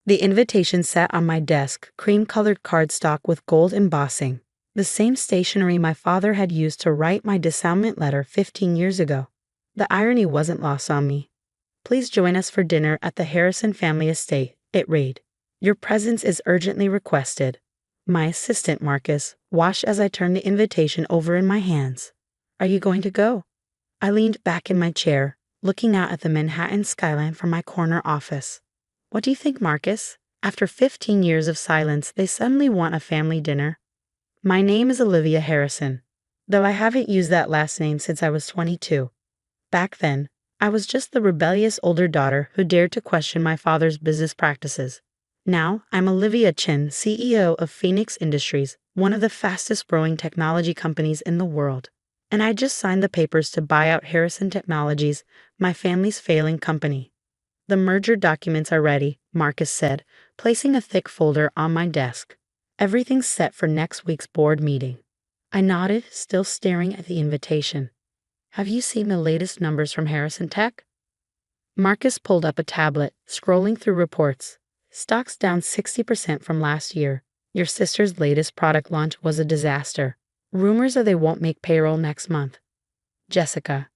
The invitation sat on my desk, cream-colored cardstock with gold embossing, the same stationery my father had used to write my disavowal letter 15 years ago. The irony wasn't lost on me. "Please join us for dinner at the Harrison family estate," it read. "Your presence is urgently requested. My assistant, Marcus," watched as I turned the invitation over in my hands. "Are you going to go?" I leaned back in my chair, looking out at the Manhattan skyline from my corner office. "What do you think, Marcus? After 15 years of silence, they suddenly want a family dinner." My name is Olivia Harrison, though I haven't used that last name since I was 22. Back then, I was just the rebellious older daughter who dared to question my father's business practices. Now, I'm Olivia Chen, CEO of Phoenix Industries, one of the fastest-growing technology companies in the world. And I just signed the papers to buy out Harrison Technologies, my family's failing company. "The merger documents are ready," Marcus said, placing a thick folder on my desk. "Everything's set for next week's board meeting." I nodded, still staring at the invitation. "Have you seen the latest numbers from Harrison Tech?" Marcus pulled up a tablet, scrolling through reports. "Stock's down 60% from last year. Your sister's latest product launch was a disaster. Rumors are they won't make payroll next month." Jessica,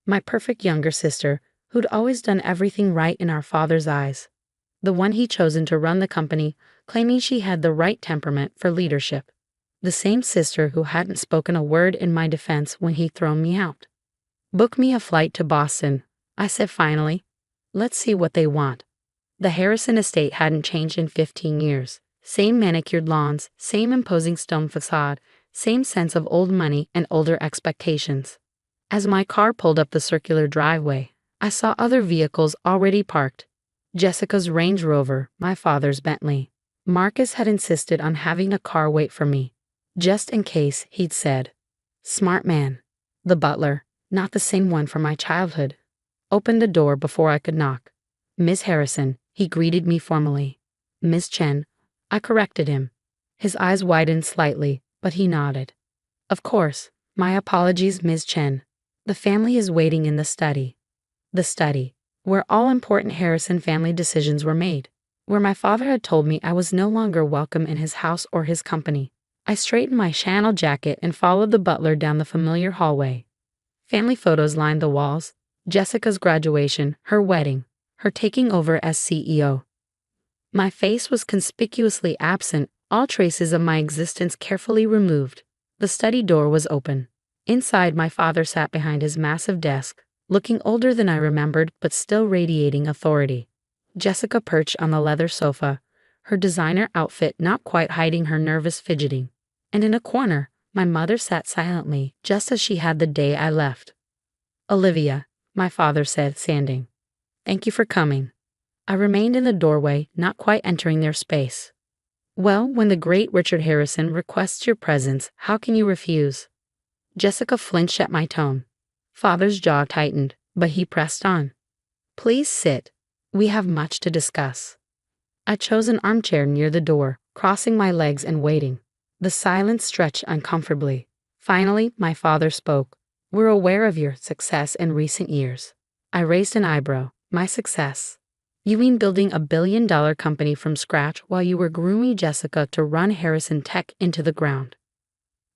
my perfect younger sister, who'd always done everything right in our father's eyes. The one he'd chosen to run the company, claiming she had the right temperament for leadership. The same sister who hadn't spoken a word in my defense when he'd thrown me out. "Book me a flight to Boston," I said finally. "Let's see what they want." The Harrison estate hadn't changed in 15 years. Same manicured lawns, same imposing stone facade, same sense of old money and older expectations. As my car pulled up the circular driveway, I saw other vehicles already parked. Jessica's Range Rover, my father's Bentley. Marcus had insisted on having a car wait for me, just in case, he'd said. Smart man. The butler, not the same one from my childhood, opened the door before I could knock. "Miss Harrison," he greeted me formally. "Miss Chen," I corrected him. His eyes widened slightly, but he nodded. "Of course. My apologies, Ms. Chen. The family is waiting in the study." The study, where all important Harrison family decisions were made, where my father had told me I was no longer welcome in his house or his company. I straightened my Chanel jacket and followed the butler down the familiar hallway. Family photos lined the walls. Jessica's graduation, her wedding, her taking over as CEO. My face was conspicuously absent, all traces of my existence carefully removed. The study door was open. Inside, my father sat behind his massive desk, looking older than I remembered but still radiating authority. Jessica perched on the leather sofa, her designer outfit not quite hiding her nervous fidgeting. And in a corner, my mother sat silently, just as she had the day I left. "Olivia," my father said, standing. "Thank you for coming." I remained in the doorway, not quite entering their space. "Well, when the great Richard Harrison requests your presence, how can you refuse?" Jessica flinched at my tone. Father's jaw tightened, but he pressed on. "Please sit. We have much to discuss." I chose an armchair near the door, crossing my legs and waiting. The silence stretched uncomfortably. Finally, my father spoke. "We're aware of your success in recent years." I raised an eyebrow. "My success? You mean building a billion-dollar company from scratch while you were grooming Jessica to run Harrison Tech into the ground?"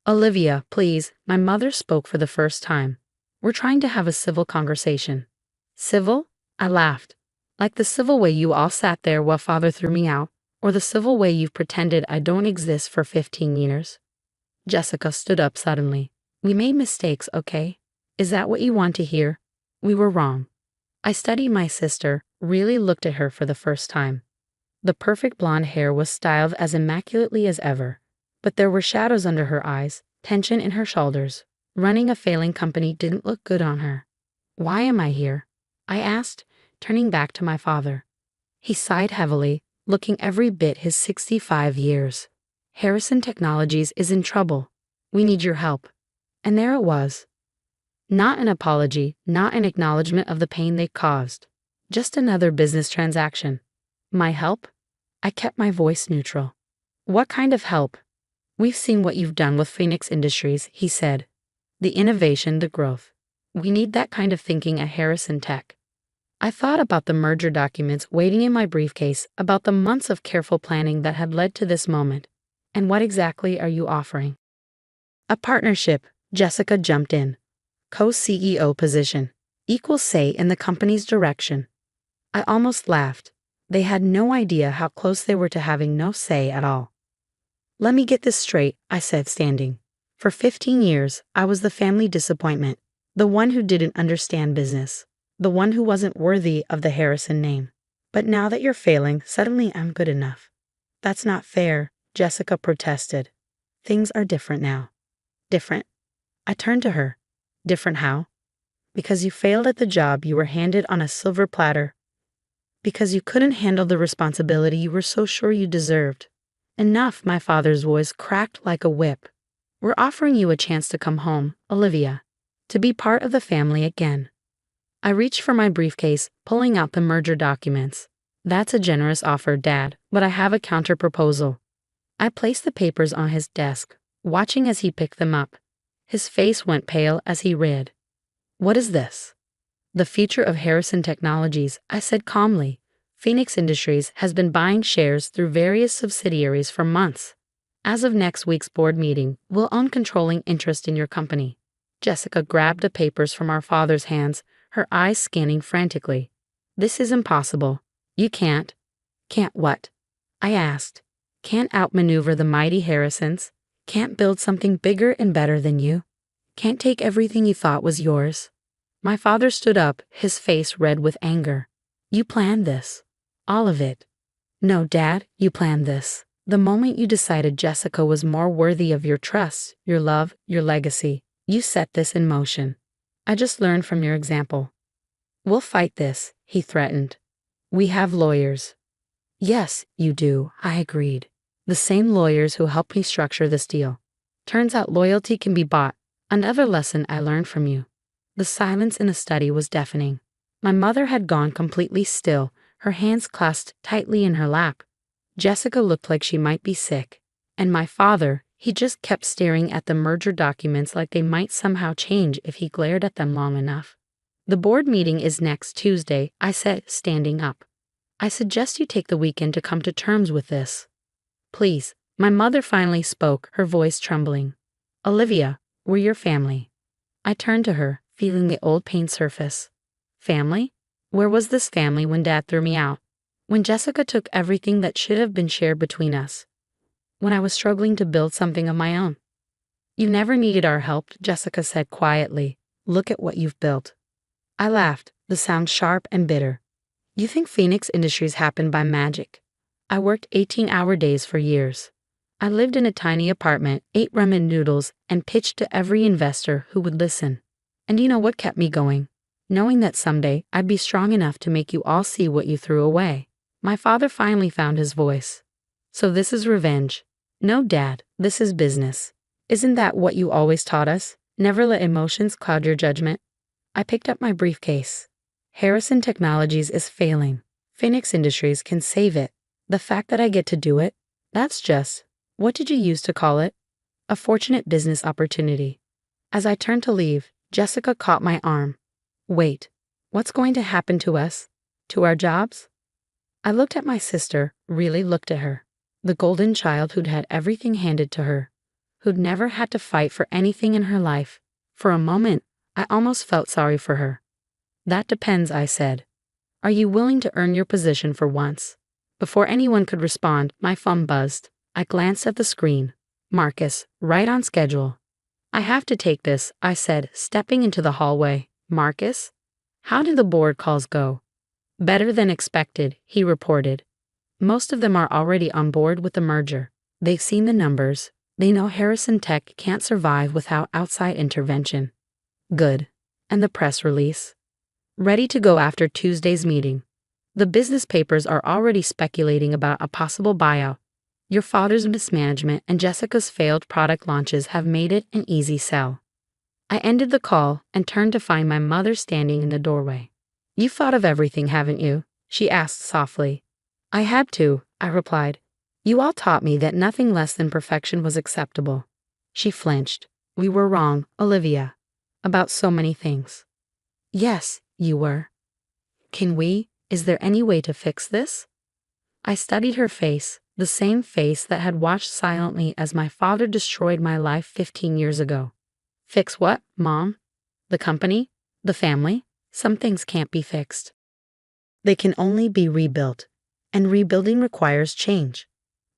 "Olivia, please," my mother spoke for the first time. "We're trying to have a civil conversation." "Civil?" I laughed. "Like the civil way you all sat there while father threw me out, or the civil way you've pretended I don't exist for 15 years? Jessica stood up suddenly. "We made mistakes, okay? Is that what you want to hear? We were wrong." I studied my sister, really looked at her for the first time. The perfect blonde hair was styled as immaculately as ever, but there were shadows under her eyes, tension in her shoulders. Running a failing company didn't look good on her. "Why am I here?" I asked, turning back to my father. He sighed heavily, looking every bit his 65 years. "Harrison Technologies is in trouble. We need your help." And there it was. Not an apology, not an acknowledgement of the pain they caused. Just another business transaction. My help? I kept my voice neutral. "What kind of help?" "We've seen what you've done with Phoenix Industries," he said. "The innovation, the growth. We need that kind of thinking at Harrison Tech." I thought about the merger documents waiting in my briefcase, about the months of careful planning that had led to this moment. And what exactly are you offering? A partnership, Jessica jumped in. Co-CEO position. Equal say in the company's direction. I almost laughed. They had no idea how close they were to having no say at all. Let me get this straight, I said, standing. For 15 years, I was the family disappointment, the one who didn't understand business, the one who wasn't worthy of the Harrison name. But now that you're failing, suddenly I'm good enough. That's not fair, Jessica protested. Things are different now. Different? I turned to her. Different how? Because you failed at the job you were handed on a silver platter. Because you couldn't handle the responsibility you were so sure you deserved. Enough, my father's voice cracked like a whip. We're offering you a chance to come home, Olivia. To be part of the family again. I reached for my briefcase, pulling out the merger documents. That's a generous offer, Dad, but I have a counter-proposal. I placed the papers on his desk, watching as he picked them up. His face went pale as he read. What is this? The future of Harrison Technologies, I said calmly. Phoenix Industries has been buying shares through various subsidiaries for months. As of next week's board meeting, we'll own controlling interest in your company. Jessica grabbed the papers from our father's hands, her eyes scanning frantically. This is impossible. You can't. Can't what? I asked. Can't outmaneuver the mighty Harrisons? Can't build something bigger and better than you? Can't take everything you thought was yours? My father stood up, his face red with anger. You planned this. All of it. No, Dad, you planned this. The moment you decided Jessica was more worthy of your trust, your love, your legacy, you set this in motion. I just learned from your example. We'll fight this, he threatened. We have lawyers. Yes, you do, I agreed. The same lawyers who helped me structure this deal. Turns out loyalty can be bought. Another lesson I learned from you. The silence in the study was deafening. My mother had gone completely still, her hands clasped tightly in her lap. Jessica looked like she might be sick. And my father, he just kept staring at the merger documents like they might somehow change if he glared at them long enough. The board meeting is next Tuesday, I said, standing up. I suggest you take the weekend to come to terms with this. Please, my mother finally spoke, her voice trembling. Olivia, we're your family. I turned to her, feeling the old pain surface. Family? Where was this family when Dad threw me out? When Jessica took everything that should have been shared between us? When I was struggling to build something of my own? You never needed our help, Jessica said quietly. Look at what you've built. I laughed, the sound sharp and bitter. You think Phoenix Industries happened by magic? I worked 18-hour days for years. I lived in a tiny apartment, ate ramen noodles, and pitched to every investor who would listen. And you know what kept me going? Knowing that someday I'd be strong enough to make you all see what you threw away. My father finally found his voice. So this is revenge. No, Dad, this is business. Isn't that what you always taught us? Never let emotions cloud your judgment. I picked up my briefcase. Harrison Technologies is failing. Phoenix Industries can save it. The fact that I get to do it, that's just, what did you use to call it? A fortunate business opportunity. As I turned to leave, Jessica caught my arm. Wait, what's going to happen to us? To our jobs? I looked at my sister, really looked at her. The golden child who'd had everything handed to her. Who'd never had to fight for anything in her life. For a moment, I almost felt sorry for her. That depends, I said. Are you willing to earn your position for once? Before anyone could respond, my phone buzzed. I glanced at the screen. Marcus, right on schedule. I have to take this, I said, stepping into the hallway. Marcus? How did the board calls go? Better than expected, he reported. Most of them are already on board with the merger. They've seen the numbers. They know Harrison Tech can't survive without outside intervention. Good. And the press release? Ready to go after Tuesday's meeting. The business papers are already speculating about a possible buyout. Your father's mismanagement and Jessica's failed product launches have made it an easy sell. I ended the call and turned to find my mother standing in the doorway. You've thought of everything, haven't you? She asked softly. I had to, I replied. You all taught me that nothing less than perfection was acceptable. She flinched. We were wrong, Olivia. About so many things. Yes, you were. Is there any way to fix this? I studied her face, the same face that had watched silently as my father destroyed my life 15 years ago. Fix what, Mom? The company? The family? Some things can't be fixed. They can only be rebuilt, and rebuilding requires change.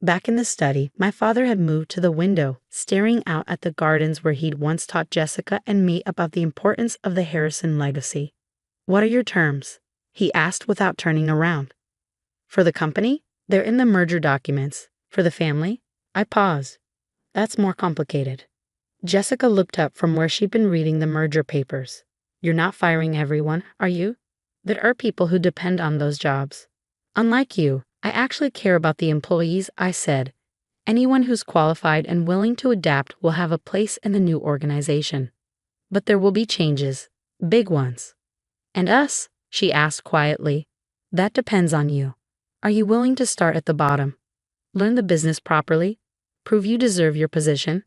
Back in the study, my father had moved to the window, staring out at the gardens where he'd once taught Jessica and me about the importance of the Harrison legacy. What are your terms? He asked without turning around. For the company? They're in the merger documents. For the family? I paused. That's more complicated. Jessica looked up from where she'd been reading the merger papers. You're not firing everyone, are you? There are people who depend on those jobs. Unlike you, I actually care about the employees, I said. Anyone who's qualified and willing to adapt will have a place in the new organization. But there will be changes. Big ones. And us? She asked quietly. That depends on you. Are you willing to start at the bottom? Learn the business properly? Prove you deserve your position?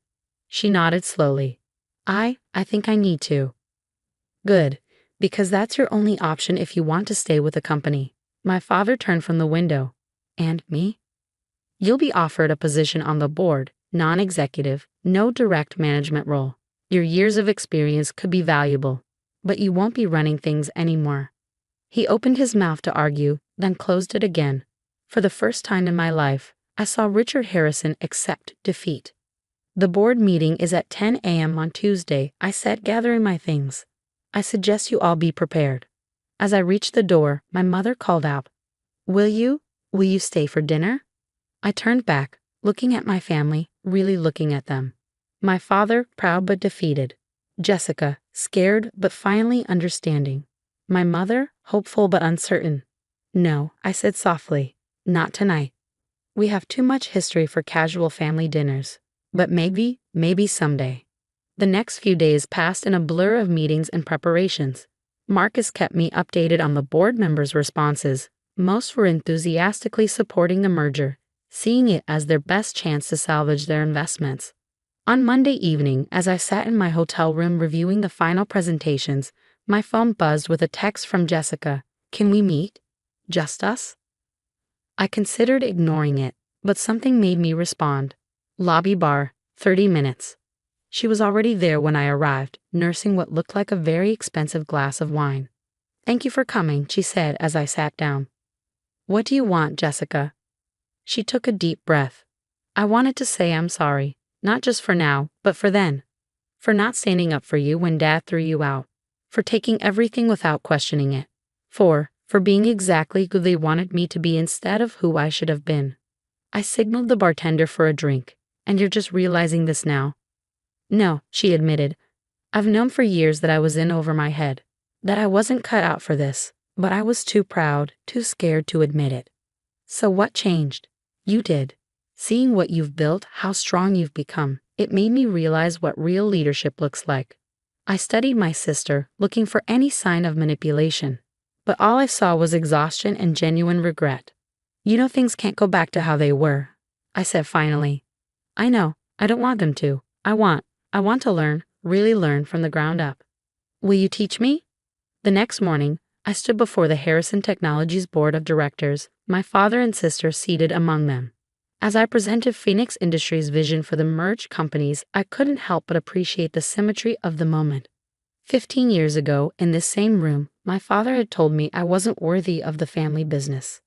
She nodded slowly. I think I need to. Good, because that's your only option if you want to stay with the company. My father turned from the window. And me? You'll be offered a position on the board, non-executive, no direct management role. Your years of experience could be valuable, but you won't be running things anymore. He opened his mouth to argue, then closed it again. For the first time in my life, I saw Richard Harrison accept defeat. The board meeting is at 10 a.m. on Tuesday, I said, gathering my things. I suggest you all be prepared. As I reached the door, my mother called out, Will you stay for dinner? I turned back, looking at my family, really looking at them. My father, proud but defeated. Jessica, scared but finally understanding. My mother, hopeful but uncertain. No, I said softly, not tonight. We have too much history for casual family dinners. But maybe someday. The next few days passed in a blur of meetings and preparations. Marcus kept me updated on the board members' responses. Most were enthusiastically supporting the merger, seeing it as their best chance to salvage their investments. On Monday evening, as I sat in my hotel room reviewing the final presentations, my phone buzzed with a text from Jessica. Can we meet? Just us? I considered ignoring it, but something made me respond. Lobby bar, 30 minutes. She was already there when I arrived, nursing what looked like a very expensive glass of wine. Thank you for coming, she said as I sat down. What do you want, Jessica? She took a deep breath. I wanted to say I'm sorry, not just for now, but for then. For not standing up for you when Dad threw you out. For taking everything without questioning it. For being exactly who they wanted me to be instead of who I should have been. I signaled the bartender for a drink. And you're just realizing this now? No, she admitted. I've known for years that I was in over my head. That I wasn't cut out for this. But I was too proud, too scared to admit it. So what changed? You did. Seeing what you've built, how strong you've become, it made me realize what real leadership looks like. I studied my sister, looking for any sign of manipulation. But all I saw was exhaustion and genuine regret. You know things can't go back to how they were, I said finally. I know, I don't want them to. I want to learn, really learn from the ground up. Will you teach me? The next morning, I stood before the Harrison Technologies Board of Directors, my father and sister seated among them. As I presented Phoenix Industries' vision for the merged companies, I couldn't help but appreciate the symmetry of the moment. 15 years ago, in this same room, my father had told me I wasn't worthy of the family business.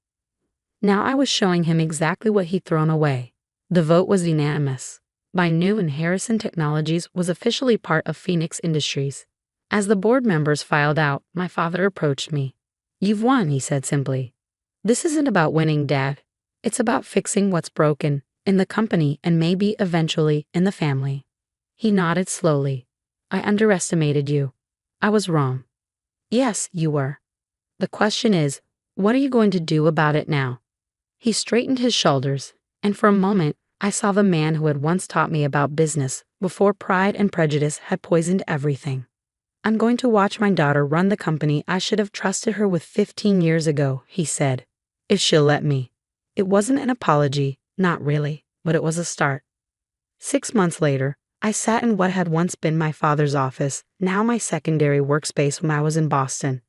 Now I was showing him exactly what he'd thrown away. The vote was unanimous. By noon, Harrison Technologies was officially part of Phoenix Industries. As the board members filed out, my father approached me. You've won, he said simply. This isn't about winning, Dad. It's about fixing what's broken, in the company and maybe, eventually, in the family. He nodded slowly. I underestimated you. I was wrong. Yes, you were. The question is, what are you going to do about it now? He straightened his shoulders, and for a moment, I saw the man who had once taught me about business before pride and prejudice had poisoned everything. I'm going to watch my daughter run the company I should have trusted her with 15 years ago, he said, if she'll let me. It wasn't an apology, not really, but it was a start. 6 months later, I sat in what had once been my father's office, now my secondary workspace when I was in Boston.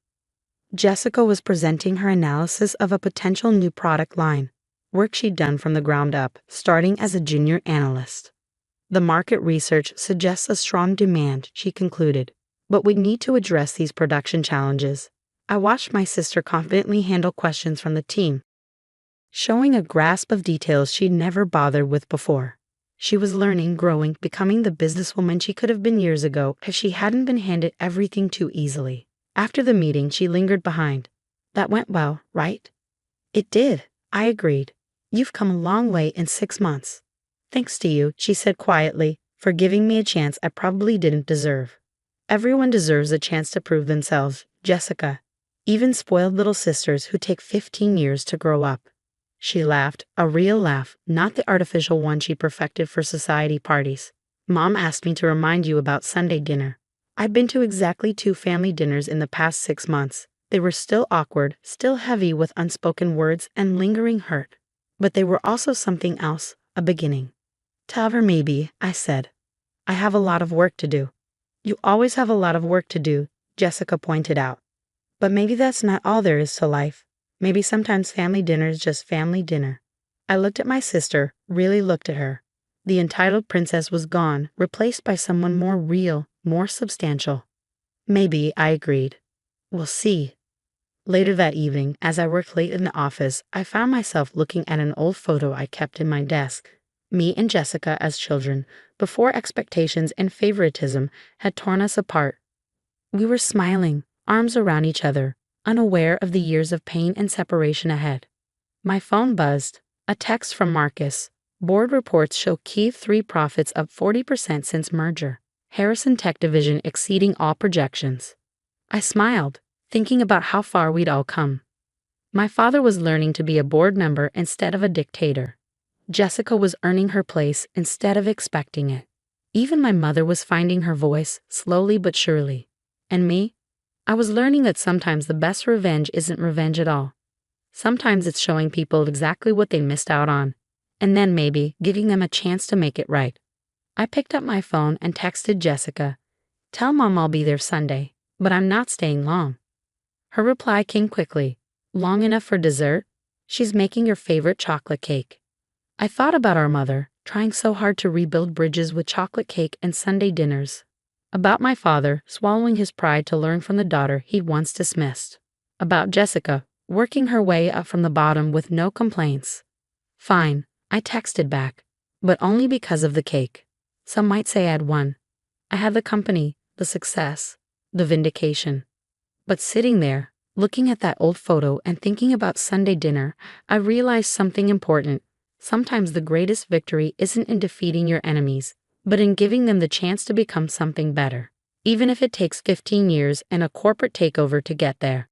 Jessica was presenting her analysis of a potential new product line, work she'd done from the ground up, starting as a junior analyst. The market research suggests a strong demand, she concluded, but we need to address these production challenges. I watched my sister confidently handle questions from the team, showing a grasp of details she'd never bothered with before. She was learning, growing, becoming the businesswoman she could have been years ago if she hadn't been handed everything too easily. After the meeting, she lingered behind. That went well, right? It did, I agreed. You've come a long way in 6 months. Thanks to you, she said quietly, for giving me a chance I probably didn't deserve. Everyone deserves a chance to prove themselves, Jessica. Even spoiled little sisters who take 15 years to grow up. She laughed, a real laugh, not the artificial one she perfected for society parties. Mom asked me to remind you about Sunday dinner. I've been to exactly 2 family dinners in the past 6 months. They were still awkward, still heavy with unspoken words and lingering hurt. But they were also something else, a beginning. Tell her maybe, I said. I have a lot of work to do. You always have a lot of work to do, Jessica pointed out. But maybe that's not all there is to life. Maybe sometimes family dinner is just family dinner. I looked at my sister, really looked at her. The entitled princess was gone, replaced by someone more real, more substantial. Maybe, I agreed. We'll see. Later that evening, as I worked late in the office, I found myself looking at an old photo I kept in my desk. Me and Jessica as children, before expectations and favoritism had torn us apart. We were smiling, arms around each other, unaware of the years of pain and separation ahead. My phone buzzed. A text from Marcus. Board reports show Key 3 profits up 40% since merger. Harrison Tech Division exceeding all projections. I smiled, thinking about how far we'd all come. My father was learning to be a board member instead of a dictator. Jessica was earning her place instead of expecting it. Even my mother was finding her voice, slowly but surely. And me? I was learning that sometimes the best revenge isn't revenge at all. Sometimes it's showing people exactly what they missed out on, and then maybe giving them a chance to make it right. I picked up my phone and texted Jessica, "Tell Mom I'll be there Sunday, but I'm not staying long." Her reply came quickly. "Long enough for dessert? She's making your favorite chocolate cake." I thought about our mother, trying so hard to rebuild bridges with chocolate cake and Sunday dinners. About my father, swallowing his pride to learn from the daughter he'd once dismissed. About Jessica, working her way up from the bottom with no complaints. Fine, I texted back, but only because of the cake. Some might say I'd won. I had the company, the success, the vindication. But sitting there, looking at that old photo and thinking about Sunday dinner, I realized something important. Sometimes the greatest victory isn't in defeating your enemies, but in giving them the chance to become something better, even if it takes 15 years and a corporate takeover to get there.